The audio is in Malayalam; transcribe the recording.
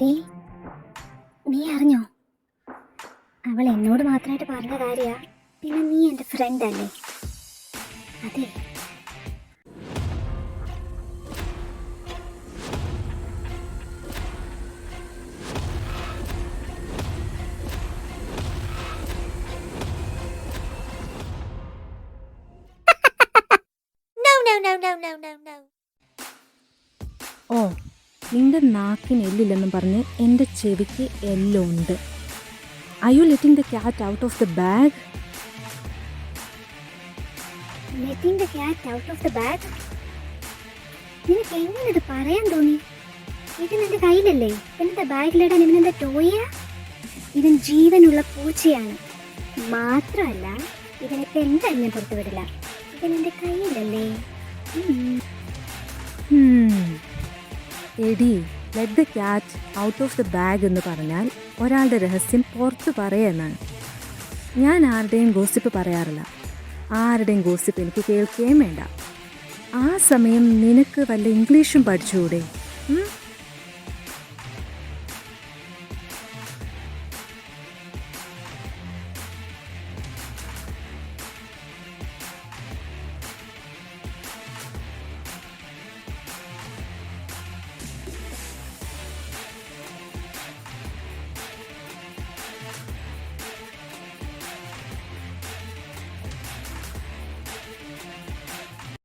ഡേ, നീ അറിഞ്ഞോ? അവൾ എന്നോട് മാത്രമായിട്ട് പറഞ്ഞ കാര്യാ. പിന്നെ നീ എൻ്റെ ഫ്രണ്ട് അല്ലേ? അതെ. ഓ, നിന്റെ നാക്കിന് എല്ലില്ലെന്നും പറഞ്ഞ് എൻ്റെ ചെവിക്ക് എല്ലാം ഉണ്ട്. Are you letting the cat out of the bag? Letting the cat out of the bag? നിനക്ക് എങ്ങനെ ഇത് പറയാൻ തോന്നി? ഇത് നിന്റെ കയ്യിലല്ലേ? എന്നിട്ട് ബാഗിലിടാൻ ഇവനെന്താ ടോയാ? ഇവൻ ജീവനുള്ള പൂച്ചയാണ്. മാത്രമല്ല, ഇവനിപ്പോൾ എന്തായാലും ഞാൻ പുറത്തു വിടില്ല. ഇവൻ എൻ്റെ കയ്യിലല്ലേ? എടി, let the cat out of the bag എന്ന് പറഞ്ഞാൽ ഒരാളുടെ രഹസ്യം പുറത്ത് പറയുന്നതാണ്. ഞാൻ ആരുടെയും ഗോസിപ്പ് പറയാറില്ല. ആരുടെയും ഗോസിപ്പ് എനിക്ക് കേൾക്കുകയും വേണ്ട. ആ സമയം നിനക്ക് വല്ല ഇംഗ്ലീഷും പഠിച്ചുകൂടെ?